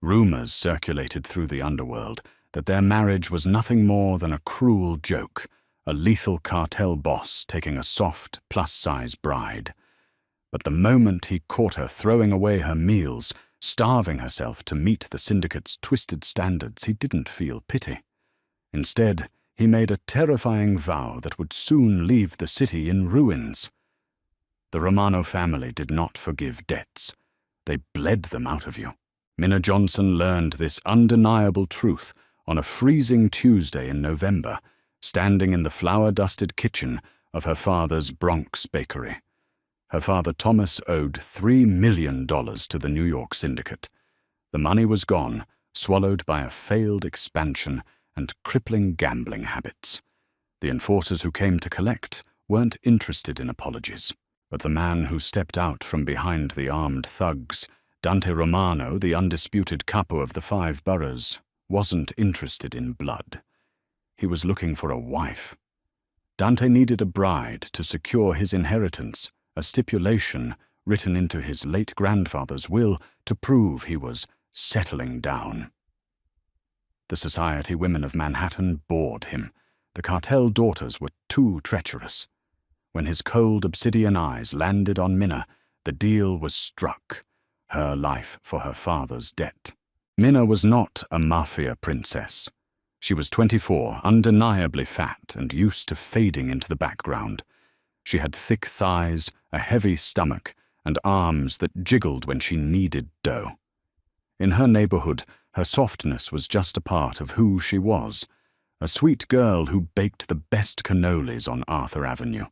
Rumors circulated through the underworld that their marriage was nothing more than a cruel joke, a lethal cartel boss taking a soft, plus-size bride. But the moment he caught her throwing away her meals, starving herself to meet the syndicate's twisted standards, he didn't feel pity. Instead, he made a terrifying vow that would soon leave the city in ruins. The Romano family did not forgive debts. They bled them out of you. Minna Johnson learned this undeniable truth on a freezing Tuesday in November, standing in the flour-dusted kitchen of her father's Bronx bakery. Her father Thomas owed $3 million to the New York syndicate. The money was gone, swallowed by a failed expansion and crippling gambling habits. The enforcers who came to collect weren't interested in apologies, but the man who stepped out from behind the armed thugs, Dante Romano, the undisputed capo of the 5 boroughs, wasn't interested in blood. He was looking for a wife. Dante needed a bride to secure his inheritance, a stipulation written into his late grandfather's will to prove he was settling down. The society women of Manhattan bored him. The cartel daughters were too treacherous. When his cold obsidian eyes landed on Minna, the deal was struck, her life for her father's debt. Minna was not a Mafia princess. She was 24, undeniably fat and used to fading into the background. She had thick thighs, a heavy stomach, and arms that jiggled when she kneaded dough. In her neighborhood, her softness was just a part of who she was, a sweet girl who baked the best cannolis on Arthur Avenue.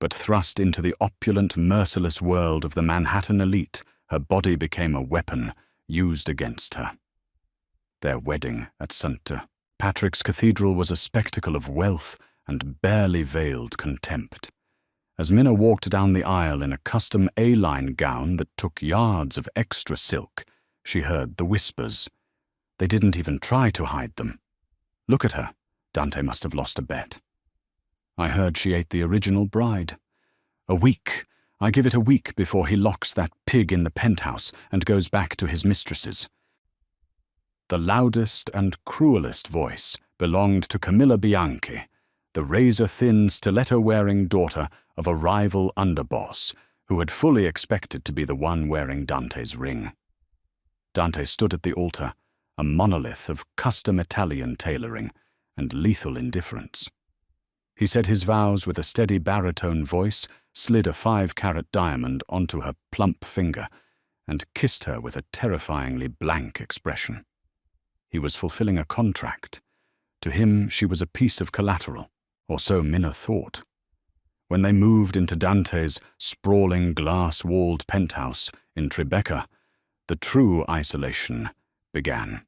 But thrust into the opulent, merciless world of the Manhattan elite, her body became a weapon used against her. Their wedding at St. Patrick's Cathedral was a spectacle of wealth and barely veiled contempt. As Minna walked down the aisle in a custom A-line gown that took yards of extra silk, she heard the whispers. They didn't even try to hide them. Look at her. Dante must have lost a bet. I heard she ate the original bride. I give it a week before he locks that pig in the penthouse and goes back to his mistresses. The loudest and cruelest voice belonged to Camilla Bianchi, the razor-thin, stiletto-wearing daughter of a rival underboss who had fully expected to be the one wearing Dante's ring. Dante stood at the altar, a monolith of custom Italian tailoring and lethal indifference. He said his vows with a steady baritone voice, slid a 5-carat diamond onto her plump finger, and kissed her with a terrifyingly blank expression. He was fulfilling a contract. To him, she was a piece of collateral, or so Minna thought. When they moved into Dante's sprawling glass-walled penthouse in Tribeca, the true isolation began.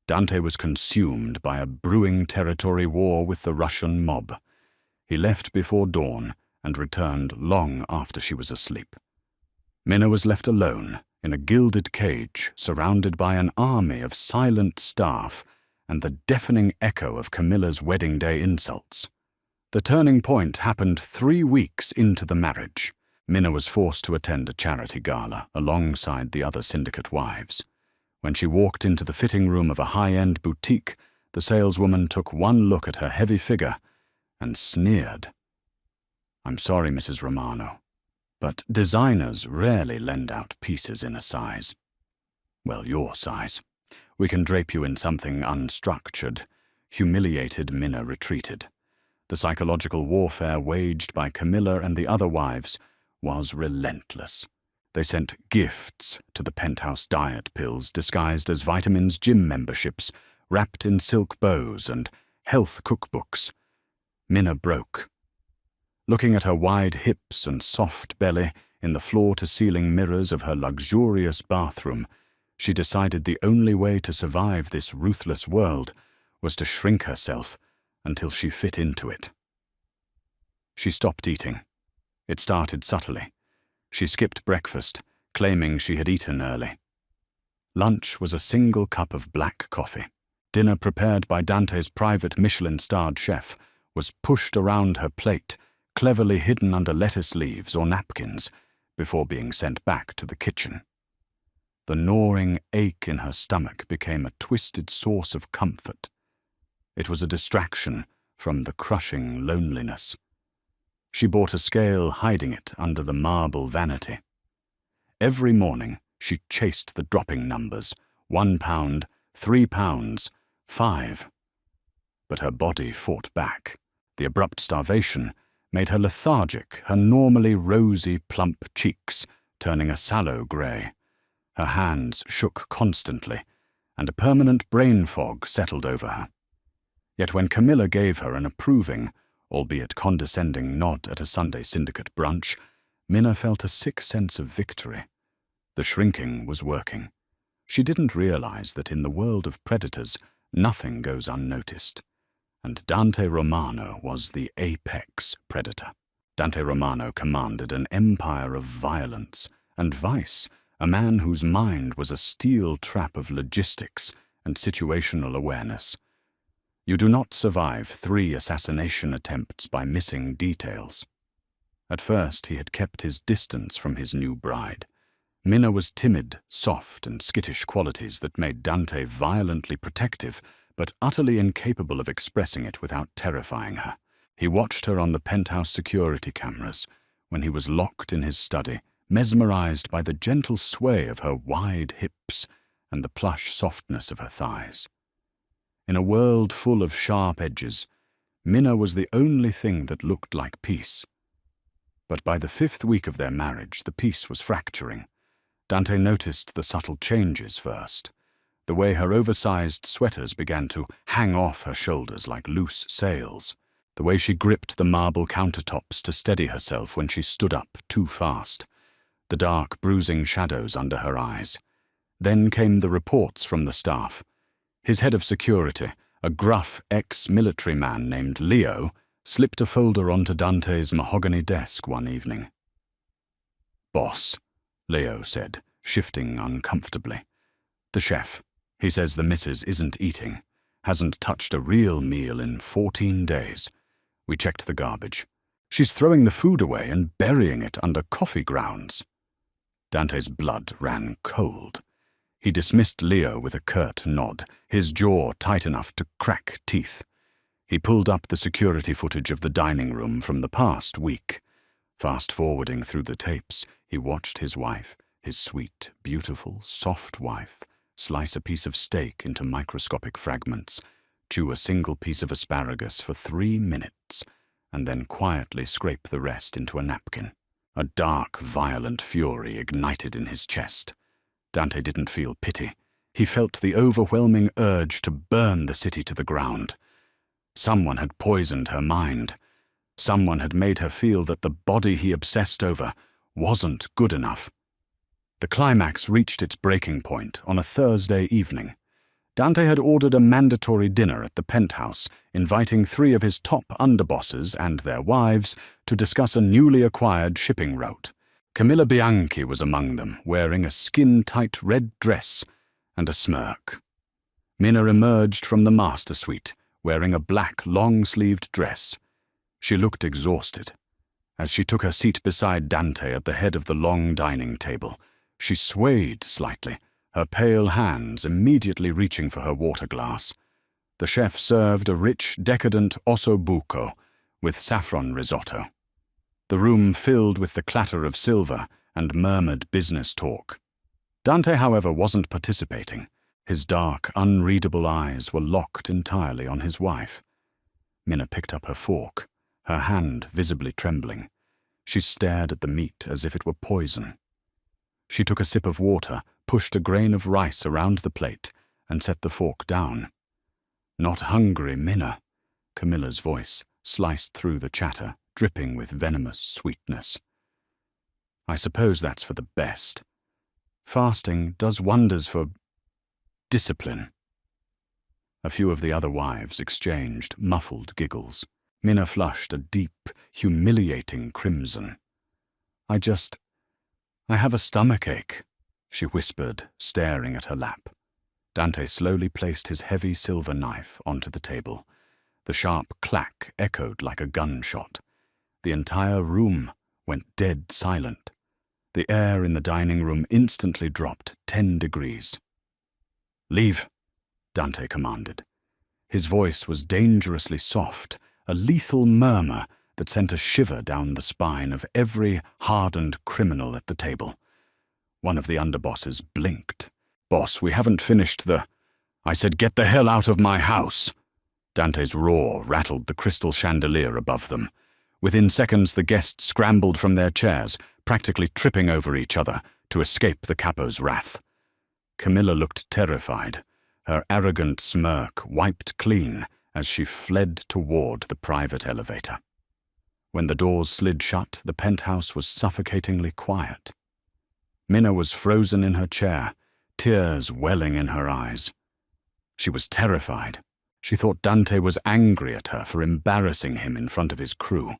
Dante was consumed by a brewing territory war with the Russian mob. He left before dawn and returned long after she was asleep. Minna was left alone in a gilded cage surrounded by an army of silent staff and the deafening echo of Camilla's wedding day insults. The turning point happened 3 weeks into the marriage. Minna was forced to attend a charity gala alongside the other syndicate wives. When she walked into the fitting room of a high-end boutique, the saleswoman took one look at her heavy figure and sneered. "I'm sorry, Mrs. Romano, but designers rarely lend out pieces in a size. Well, your size. We can drape you in something unstructured." Humiliated, Minna retreated. The psychological warfare waged by Camilla and the other wives was relentless. They sent gifts to the penthouse diet pills disguised as vitamins, gym memberships, wrapped in silk bows and health cookbooks. Minna broke. Looking at her wide hips and soft belly in the floor-to-ceiling mirrors of her luxurious bathroom, she decided the only way to survive this ruthless world was to shrink herself until she fit into it. She stopped eating. It started subtly. She skipped breakfast, claiming she had eaten early. Lunch was a single cup of black coffee. Dinner, prepared by Dante's private Michelin-starred chef, was pushed around her plate, cleverly hidden under lettuce leaves or napkins, before being sent back to the kitchen. The gnawing ache in her stomach became a twisted source of comfort. It was a distraction from the crushing loneliness. She bought a scale, hiding it under the marble vanity. Every morning she chased the dropping numbers: 1 pound, 3 pounds, 5. But her body fought back. The abrupt starvation made her lethargic, her normally rosy, plump cheeks turning a sallow grey. Her hands shook constantly, and a permanent brain fog settled over her. Yet when Camilla gave her an approving, albeit condescending nod at a Sunday syndicate brunch, Minna felt a sick sense of victory. The shrinking was working. She didn't realize that in the world of predators, nothing goes unnoticed. And Dante Romano was the apex predator. Dante Romano commanded an empire of violence and vice, a man whose mind was a steel trap of logistics and situational awareness. You do not survive 3 assassination attempts by missing details. At first he had kept his distance from his new bride. Minna was timid, soft, and skittish qualities that made Dante violently protective, but utterly incapable of expressing it without terrifying her. He watched her on the penthouse security cameras, when he was locked in his study, mesmerized by the gentle sway of her wide hips and the plush softness of her thighs. In a world full of sharp edges, Minna was the only thing that looked like peace. But by the 5th week of their marriage, the peace was fracturing. Dante noticed the subtle changes first. The way her oversized sweaters began to hang off her shoulders like loose sails. The way she gripped the marble countertops to steady herself when she stood up too fast. The dark, bruising shadows under her eyes. Then came the reports from the staff. His head of security, a gruff ex-military man named Leo, slipped a folder onto Dante's mahogany desk one evening. "Boss," Leo said, shifting uncomfortably. "The chef. He says the missus isn't eating. Hasn't touched a real meal in 14 days. We checked the garbage. She's throwing the food away and burying it under coffee grounds." Dante's blood ran cold. He dismissed Leo with a curt nod, his jaw tight enough to crack teeth. He pulled up the security footage of the dining room from the past week. Fast-forwarding through the tapes, he watched his wife, his sweet, beautiful, soft wife, slice a piece of steak into microscopic fragments, chew a single piece of asparagus for 3 minutes, and then quietly scrape the rest into a napkin. A dark, violent fury ignited in his chest. Dante didn't feel pity. He felt the overwhelming urge to burn the city to the ground. Someone had poisoned her mind. Someone had made her feel that the body he obsessed over wasn't good enough. The climax reached its breaking point on a Thursday evening. Dante had ordered a mandatory dinner at the penthouse, inviting 3 of his top underbosses and their wives to discuss a newly acquired shipping route. Camilla Bianchi was among them, wearing a skin-tight red dress and a smirk. Minna emerged from the master suite, wearing a black, long-sleeved dress. She looked exhausted. As she took her seat beside Dante at the head of the long dining table, she swayed slightly, her pale hands immediately reaching for her water glass. The chef served a rich, decadent osso buco with saffron risotto. The room filled with the clatter of silver and murmured business talk. Dante, however, wasn't participating. His dark, unreadable eyes were locked entirely on his wife. Minna picked up her fork, her hand visibly trembling. She stared at the meat as if it were poison. She took a sip of water, pushed a grain of rice around the plate, and set the fork down. "Not hungry, Minna," Camilla's voice sliced through the chatter, dripping with venomous sweetness. "I suppose that's for the best. Fasting does wonders for discipline." A few of the other wives exchanged muffled giggles. Minna flushed a deep, humiliating crimson. I have a stomachache," she whispered, staring at her lap. Dante slowly placed his heavy silver knife onto the table. The sharp clack echoed like a gunshot. The entire room went dead silent. The air in the dining room instantly dropped 10 degrees. "Leave," Dante commanded. His voice was dangerously soft, a lethal murmur that sent a shiver down the spine of every hardened criminal at the table. One of the underbosses blinked. "Boss, we haven't finished the—" "I said get the hell out of my house!" Dante's roar rattled the crystal chandelier above them. Within seconds, the guests scrambled from their chairs, practically tripping over each other, to escape the capo's wrath. Camilla looked terrified, her arrogant smirk wiped clean as she fled toward the private elevator. When the doors slid shut, the penthouse was suffocatingly quiet. Minna was frozen in her chair, tears welling in her eyes. She was terrified. She thought Dante was angry at her for embarrassing him in front of his crew.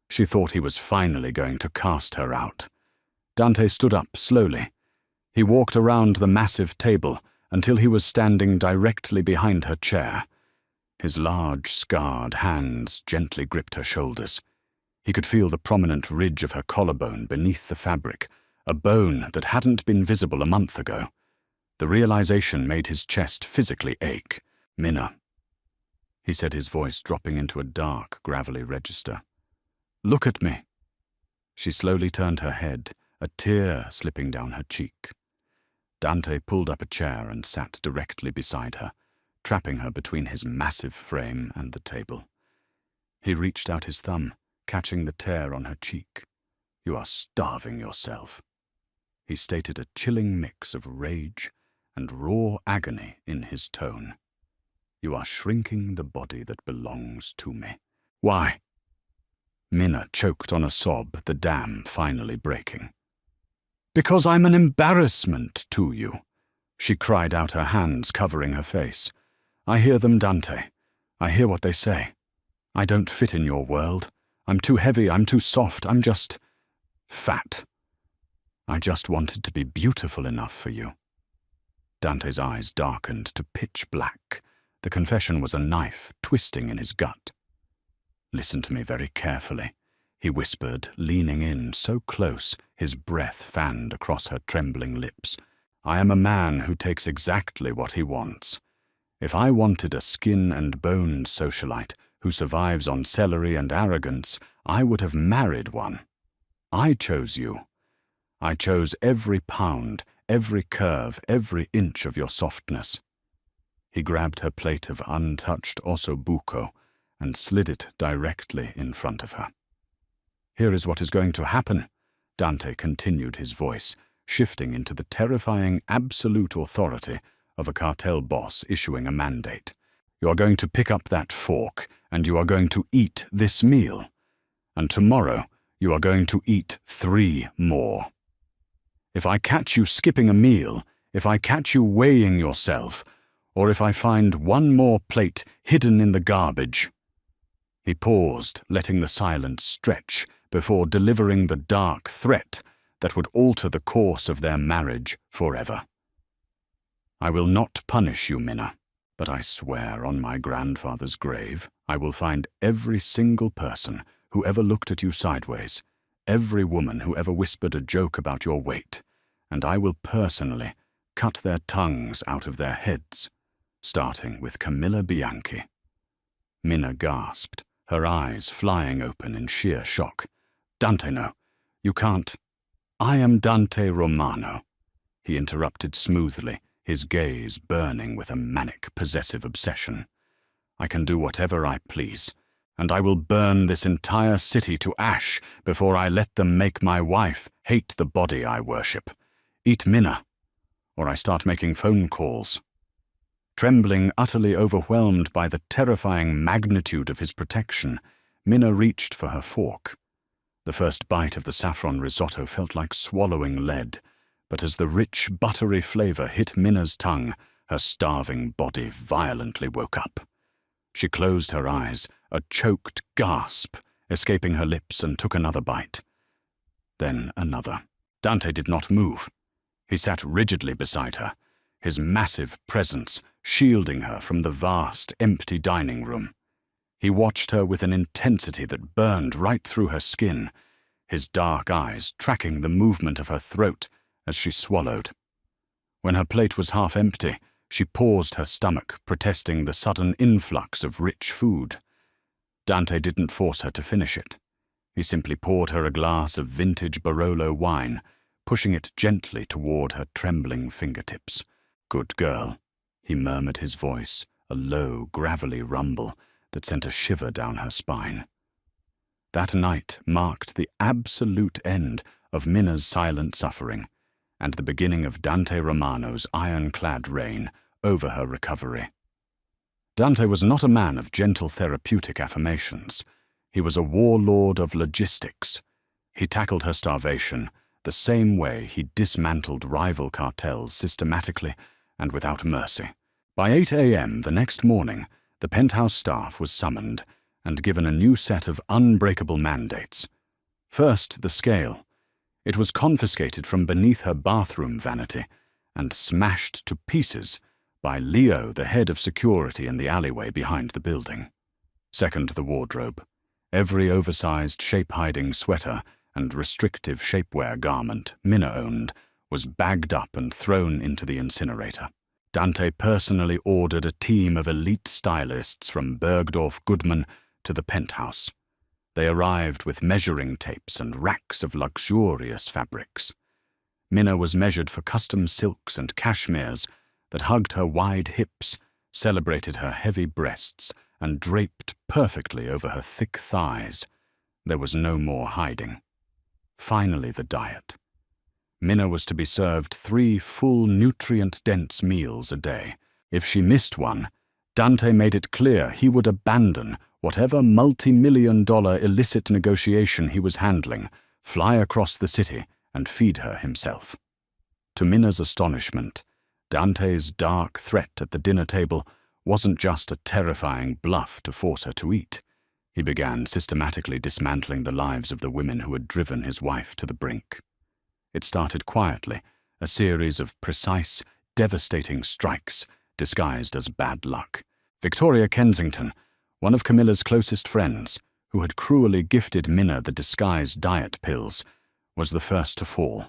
She thought he was finally going to cast her out. Dante stood up slowly. He walked around the massive table until he was standing directly behind her chair. His large, scarred hands gently gripped her shoulders. He could feel the prominent ridge of her collarbone beneath the fabric, a bone that hadn't been visible a month ago. The realization made his chest physically ache. "Minna," he said, his voice dropping into a dark, gravelly register. "Look at me." She slowly turned her head, a tear slipping down her cheek. Dante pulled up a chair and sat directly beside her, trapping her between his massive frame and the table. He reached out his thumb, catching the tear on her cheek. "You are starving yourself." He stated a chilling mix of rage and raw agony in his tone. "You are shrinking the body that belongs to me." "Why?" Minna choked on a sob, the dam finally breaking. "Because I'm an embarrassment to you," she cried out, her hands covering her face. "I hear them, Dante. I hear what they say. I don't fit in your world. I'm too heavy, I'm too soft, I'm just fat. I just wanted to be beautiful enough for you." Dante's eyes darkened to pitch black. The confession was a knife twisting in his gut. "Listen to me very carefully," he whispered, leaning in so close his breath fanned across her trembling lips. "I am a man who takes exactly what he wants. If I wanted a skin-and-bone socialite who survives on celery and arrogance, I would have married one. I chose you. I chose every pound, every curve, every inch of your softness." He grabbed her plate of untouched osso buco and slid it directly in front of her. "Here is what is going to happen," Dante continued, his voice shifting into the terrifying absolute authority of a cartel boss issuing a mandate. "You are going to pick up that fork, and you are going to eat this meal. And tomorrow, you are going to eat 3 more. If I catch you skipping a meal, if I catch you weighing yourself, or if I find one more plate hidden in the garbage—" He paused, letting the silence stretch before delivering the dark threat that would alter the course of their marriage forever. "I will not punish you, Minna, but I swear on my grandfather's grave I will find every single person who ever looked at you sideways, every woman who ever whispered a joke about your weight, and I will personally cut their tongues out of their heads, starting with Camilla Bianchi." Minna gasped, her eyes flying open in sheer shock. "Dante, no. You can't." "I am Dante Romano," he interrupted smoothly, his gaze burning with a manic, possessive obsession. "I can do whatever I please, and I will burn this entire city to ash before I let them make my wife hate the body I worship. Eat Minna, or I start making phone calls." Trembling, utterly overwhelmed by the terrifying magnitude of his protection, Minna reached for her fork. The first bite of the saffron risotto felt like swallowing lead, but as the rich, buttery flavor hit Minna's tongue, her starving body violently woke up. She closed her eyes, a choked gasp escaping her lips, and took another bite. Then another. Dante did not move. He sat rigidly beside her, his massive presence shielding her from the vast, empty dining room. He watched her with an intensity that burned right through her skin, his dark eyes tracking the movement of her throat as she swallowed. When her plate was half empty, she paused her stomach, protesting the sudden influx of rich food. Dante didn't force her to finish it. He simply poured her a glass of vintage Barolo wine, pushing it gently toward her trembling fingertips. "Good girl," he murmured, his voice a low, gravelly rumble that sent a shiver down her spine. That night marked the absolute end of Minna's silent suffering and the beginning of Dante Romano's ironclad reign over her recovery. Dante was not a man of gentle therapeutic affirmations. He was a warlord of logistics. He tackled her starvation the same way he dismantled rival cartels systematically and without mercy. By 8 a.m. the next morning, the penthouse staff was summoned and given a new set of unbreakable mandates. First, the scale. It was confiscated from beneath her bathroom vanity and smashed to pieces by Leo, the head of security in the alleyway behind the building. Second, the wardrobe. Every oversized shape-hiding sweater and restrictive shapewear garment Minna owned was bagged up and thrown into the incinerator. Dante personally ordered a team of elite stylists from Bergdorf Goodman to the penthouse. They arrived with measuring tapes and racks of luxurious fabrics. Minna was measured for custom silks and cashmeres that hugged her wide hips, celebrated her heavy breasts, and draped perfectly over her thick thighs. There was no more hiding. Finally, the diet. Minna was to be served 3 full nutrient-dense meals a day. If she missed one, Dante made it clear he would abandon whatever multi-million-dollar illicit negotiation he was handling, fly across the city, and feed her himself. To Minna's astonishment, Dante's dark threat at the dinner table wasn't just a terrifying bluff to force her to eat. He began systematically dismantling the lives of the women who had driven his wife to the brink. It started quietly, a series of precise, devastating strikes disguised as bad luck. Victoria Kensington, one of Camilla's closest friends, who had cruelly gifted Minna the disguised diet pills, was the first to fall.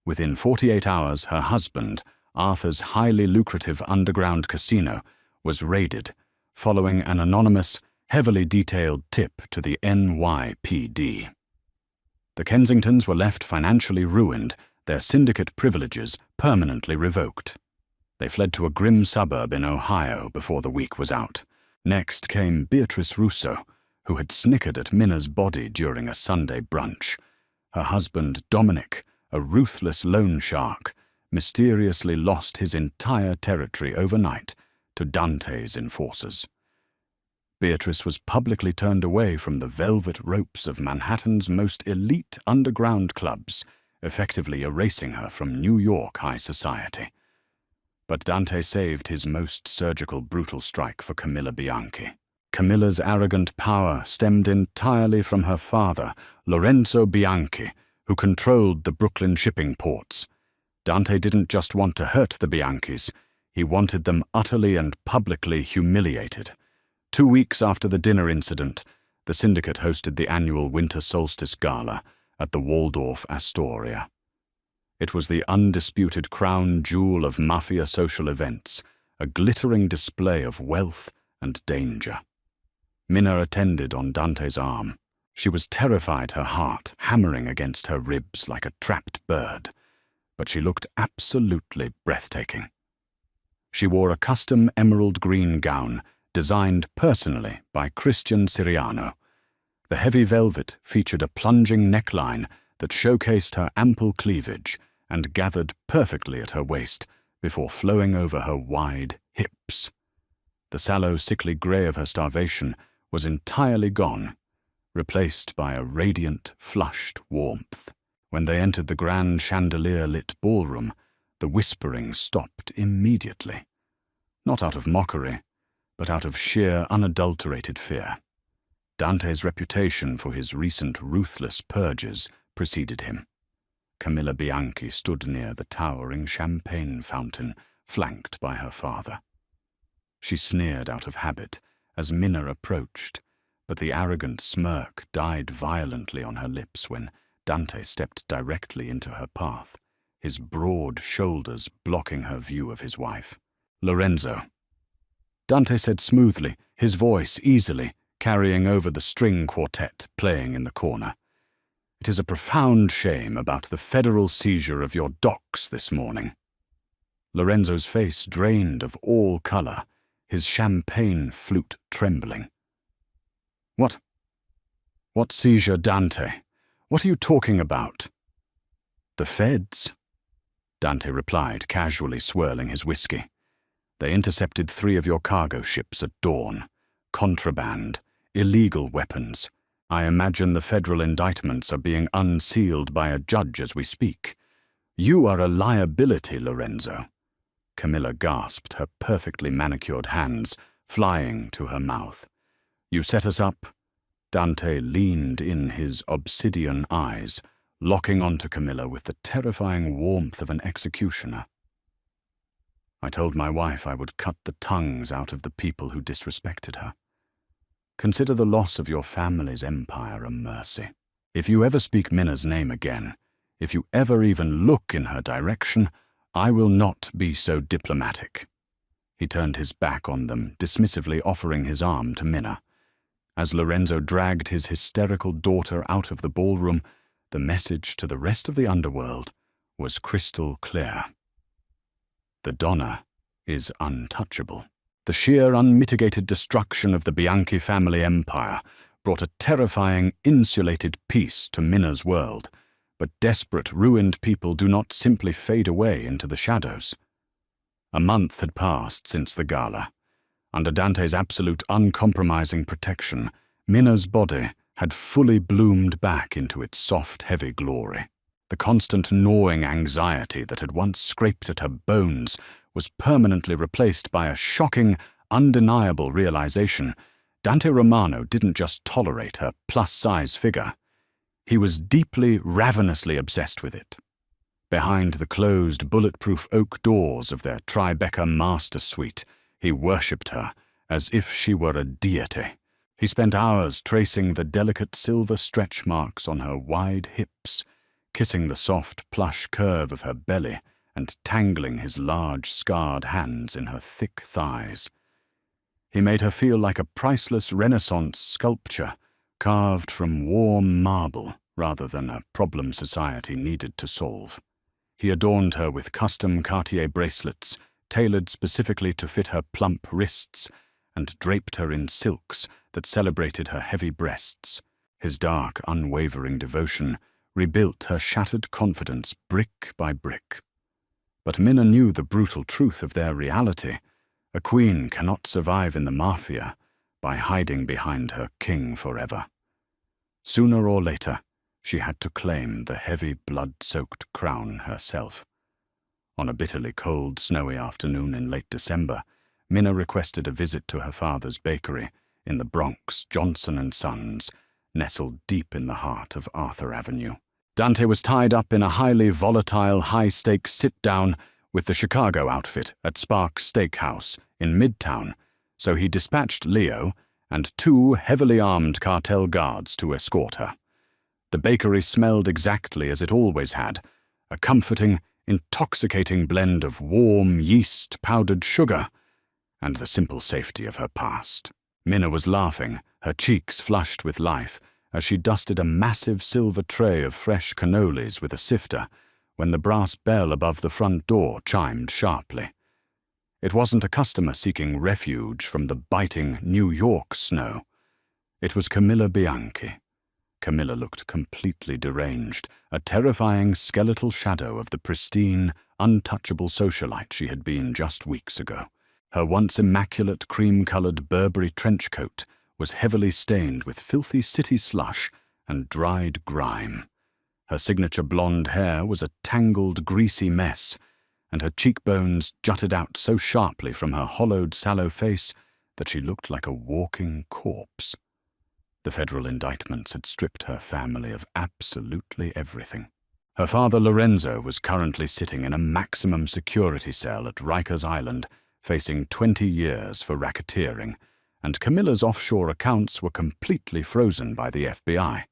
Within 48 hours, her husband, Arthur's highly lucrative underground casino, was raided, following an anonymous, heavily detailed tip to the NYPD. The Kensingtons were left financially ruined, their syndicate privileges permanently revoked. They fled to a grim suburb in Ohio before the week was out. Next came Beatrice Russo, who had snickered at Minna's body during a Sunday brunch. Her husband, Dominic, a ruthless loan shark, mysteriously lost his entire territory overnight to Dante's enforcers. Beatrice was publicly turned away from the velvet ropes of Manhattan's most elite underground clubs, effectively erasing her from New York high society. But Dante saved his most surgical brutal strike for Camilla Bianchi. Camilla's arrogant power stemmed entirely from her father, Lorenzo Bianchi, who controlled the Brooklyn shipping ports. Dante didn't just want to hurt the Bianchis, he wanted them utterly and publicly humiliated. 2 weeks after the dinner incident, the syndicate hosted the annual Winter Solstice Gala at the Waldorf Astoria. It was the undisputed crown jewel of Mafia social events, a glittering display of wealth and danger. Minna attended on Dante's arm. She was terrified, her heart hammering against her ribs like a trapped bird, but she looked absolutely breathtaking. She wore a custom emerald green gown designed personally by Christian Siriano. The heavy velvet featured a plunging neckline that showcased her ample cleavage and gathered perfectly at her waist before flowing over her wide hips. The sallow, sickly grey of her starvation was entirely gone, replaced by a radiant, flushed warmth. When they entered the grand chandelier-lit ballroom, the whispering stopped immediately, not out of mockery, but out of sheer, unadulterated fear. Dante's reputation for his recent ruthless purges preceded him. Camilla Bianchi stood near the towering champagne fountain, flanked by her father. She sneered out of habit as Minna approached, But the arrogant smirk died violently on her lips when Dante stepped directly into her path, his broad shoulders blocking her view of his wife. "Lorenzo," Dante said smoothly, his voice easily carrying over the string quartet playing in the corner. "It is a profound shame about the federal seizure of your docks this morning." Lorenzo's face drained of all color, his champagne flute trembling. What seizure, Dante? What are you talking about?" "The feds," Dante replied, casually swirling his whiskey. "They intercepted 3 of your cargo ships at dawn. Contraband, illegal weapons. I imagine the federal indictments are being unsealed by a judge as we speak. You are a liability, Lorenzo." Camilla gasped, her perfectly manicured hands flying to her mouth. "You set us up?" Dante leaned in, his obsidian eyes locking onto Camilla with the terrifying warmth of an executioner. "I told my wife I would cut the tongues out of the people who disrespected her. Consider the loss of your family's empire a mercy. If you ever speak Minna's name again, if you ever even look in her direction, I will not be so diplomatic." He turned his back on them, dismissively offering his arm to Minna. As Lorenzo dragged his hysterical daughter out of the ballroom, the message to the rest of the underworld was crystal clear. The Donna is untouchable. The sheer unmitigated destruction of the Bianchi family empire brought a terrifying, insulated peace to Minna's world, but desperate, ruined people do not simply fade away into the shadows. A month had passed since the gala. Under Dante's absolute, uncompromising protection, Minna's body had fully bloomed back into its soft, heavy glory. The constant gnawing anxiety that had once scraped at her bones was permanently replaced by a shocking, undeniable realization. Dante Romano didn't just tolerate her plus-size figure. He was deeply, ravenously obsessed with it. Behind the closed, bulletproof oak doors of their Tribeca master suite, he worshipped her as if she were a deity. He spent hours tracing the delicate silver stretch marks on her wide hips, kissing the soft, plush curve of her belly and tangling his large, scarred hands in her thick thighs. He made her feel like a priceless Renaissance sculpture carved from warm marble rather than a problem society needed to solve. He adorned her with custom Cartier bracelets, tailored specifically to fit her plump wrists, and draped her in silks that celebrated her heavy breasts. His dark, unwavering devotion rebuilt her shattered confidence brick by brick. But Minna knew the brutal truth of their reality. A queen cannot survive in the Mafia by hiding behind her king forever. Sooner or later, she had to claim the heavy, blood-soaked crown herself. On a bitterly cold, snowy afternoon in late December, Minna requested a visit to her father's bakery in the Bronx, Johnson & Sons, nestled deep in the heart of Arthur Avenue. Dante was tied up in a highly volatile, high-stakes sit-down with the Chicago outfit at Sparks Steakhouse in Midtown, so he dispatched Leo and 2 heavily armed cartel guards to escort her. The bakery smelled exactly as it always had, a comforting, intoxicating blend of warm yeast-powdered sugar and the simple safety of her past. Minna was laughing, her cheeks flushed with life, as she dusted a massive silver tray of fresh cannolis with a sifter when the brass bell above the front door chimed sharply. It wasn't a customer seeking refuge from the biting New York snow. It was Camilla Bianchi. Camilla looked completely deranged, a terrifying skeletal shadow of the pristine, untouchable socialite she had been just weeks ago. Her once immaculate cream-colored Burberry trench coat was heavily stained with filthy city slush and dried grime. Her signature blonde hair was a tangled, greasy mess, and her cheekbones jutted out so sharply from her hollowed, sallow face that she looked like a walking corpse. The federal indictments had stripped her family of absolutely everything. Her father, Lorenzo, was currently sitting in a maximum security cell at Rikers Island, facing 20 years for racketeering, and Camilla's offshore accounts were completely frozen by the FBI.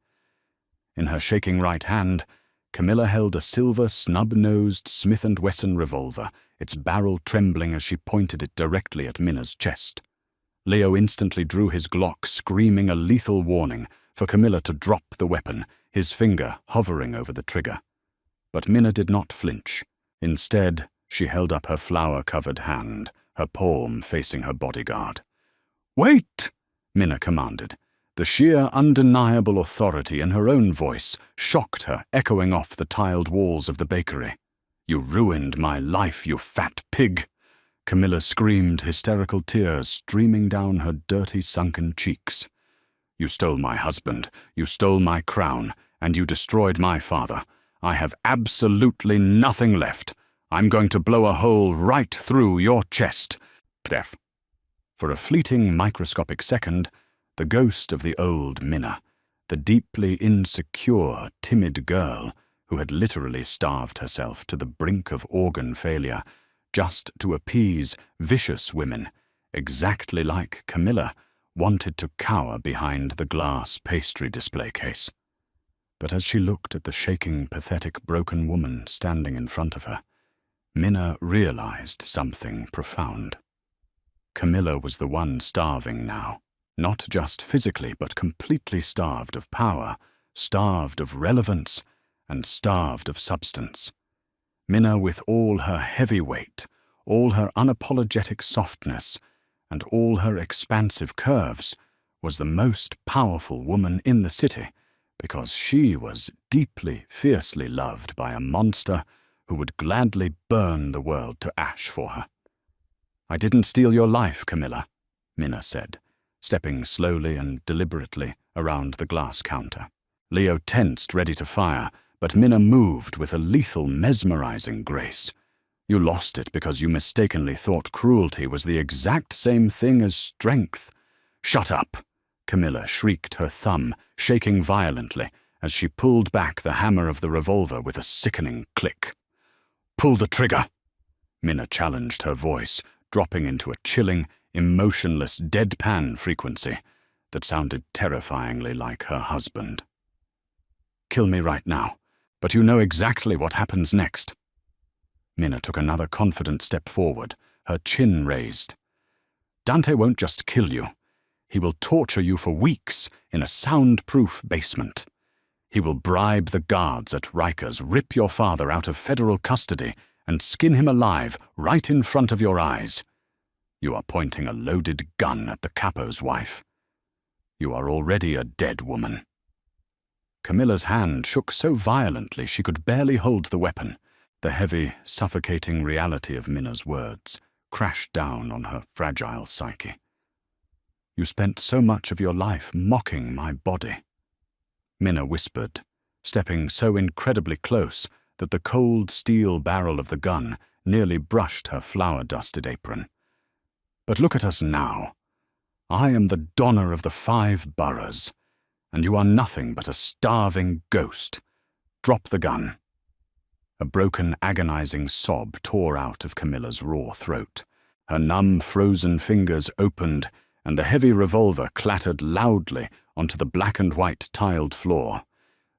In her shaking right hand, Camilla held a silver, snub-nosed Smith & Wesson revolver, its barrel trembling as she pointed it directly at Minna's chest. Leo instantly drew his Glock, screaming a lethal warning for Camilla to drop the weapon, his finger hovering over the trigger. But Minna did not flinch. Instead, she held up her flour-covered hand, her palm facing her bodyguard. "Wait!" Minna commanded. The sheer, undeniable authority in her own voice shocked her, echoing off the tiled walls of the bakery. "You ruined my life, you fat pig!" Camilla screamed, hysterical tears streaming down her dirty, sunken cheeks. "You stole my husband, you stole my crown, and you destroyed my father. I have absolutely nothing left. I'm going to blow a hole right through your chest." Pref. For a fleeting, microscopic second, the ghost of the old Minna, the deeply insecure, timid girl who had literally starved herself to the brink of organ failure just to appease vicious women, exactly like Camilla, wanted to cower behind the glass pastry display case. But as she looked at the shaking, pathetic, broken woman standing in front of her, Minna realized something profound. Camilla was the one starving now, not just physically, but completely starved of power, starved of relevance, and starved of substance. Minna, with all her heavy weight, all her unapologetic softness, and all her expansive curves, was the most powerful woman in the city, because she was deeply, fiercely loved by a monster who would gladly burn the world to ash for her. "I didn't steal your life, Camilla," Minna said, stepping slowly and deliberately around the glass counter. Leo tensed, ready to fire, but Minna moved with a lethal, mesmerizing grace. "You lost it because you mistakenly thought cruelty was the exact same thing as strength." "Shut up!" Camilla shrieked, her thumb shaking violently as she pulled back the hammer of the revolver with a sickening click. "Pull the trigger!" Minna challenged, her voice dropping into a chilling, emotionless, deadpan frequency that sounded terrifyingly like her husband. "Kill me right now, but you know exactly what happens next." Minna took another confident step forward, her chin raised. "Dante won't just kill you. He will torture you for weeks in a soundproof basement. He will bribe the guards at Rikers, rip your father out of federal custody, and skin him alive right in front of your eyes. You are pointing a loaded gun at the capo's wife. You are already a dead woman." Camilla's hand shook so violently she could barely hold the weapon. The heavy, suffocating reality of Minna's words crashed down on her fragile psyche. "You spent so much of your life mocking my body," Minna whispered, stepping so incredibly close that the cold steel barrel of the gun nearly brushed her flour-dusted apron. "But look at us now. I am the Donna of the 5 boroughs, and you are nothing but a starving ghost. Drop the gun." A broken, agonizing sob tore out of Camilla's raw throat. Her numb, frozen fingers opened, and the heavy revolver clattered loudly onto the black-and-white tiled floor.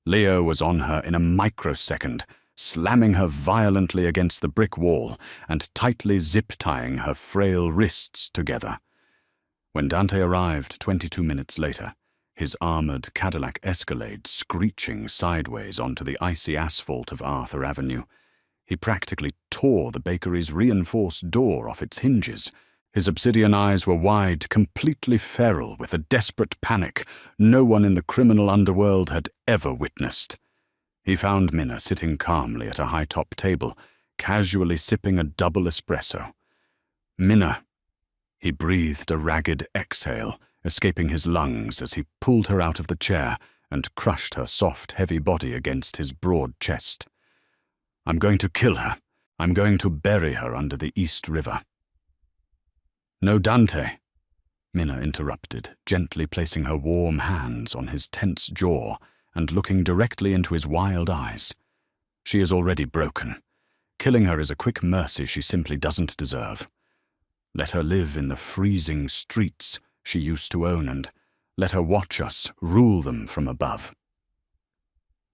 Leo was on her in a microsecond, slamming her violently against the brick wall and tightly zip-tying her frail wrists together. When Dante arrived 22 minutes later, his armored Cadillac Escalade screeching sideways onto the icy asphalt of Arthur Avenue, he practically tore the bakery's reinforced door off its hinges. His obsidian eyes were wide, completely feral, with a desperate panic no one in the criminal underworld had ever witnessed. He found Minna sitting calmly at a high-top table, casually sipping a double espresso. "Minna." He breathed a ragged exhale, escaping his lungs as he pulled her out of the chair and crushed her soft, heavy body against his broad chest. "I'm going to kill her. I'm going to bury her under the East River." "No, Dante," Minna interrupted, gently placing her warm hands on his tense jaw and looking directly into his wild eyes. "She is already broken. Killing her is a quick mercy she simply doesn't deserve. Let her live in the freezing streets she used to own, and let her watch us rule them from above.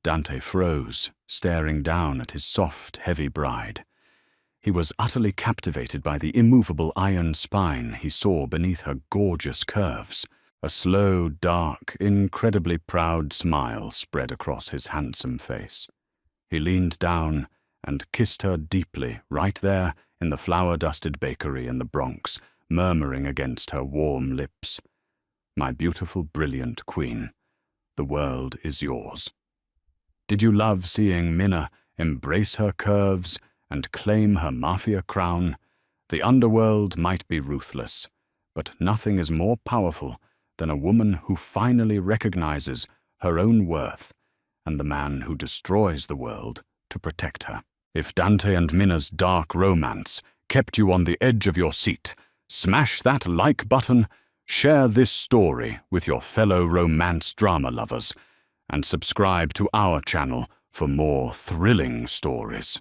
Dante froze, staring down at his soft, heavy bride. He was utterly captivated by the immovable iron spine he saw beneath her gorgeous curves. A slow, dark, incredibly proud smile spread across his handsome face. He leaned down and kissed her deeply right there in the flour-dusted bakery in the Bronx, murmuring against her warm lips, "My beautiful, brilliant queen, the world is yours." Did you love seeing Minna embrace her curves and claim her Mafia crown? The underworld might be ruthless, but nothing is more powerful than a woman who finally recognizes her own worth and the man who destroys the world to protect her. If Dante and Minna's dark romance kept you on the edge of your seat, smash that like button, share this story with your fellow romance drama lovers, and subscribe to our channel for more thrilling stories.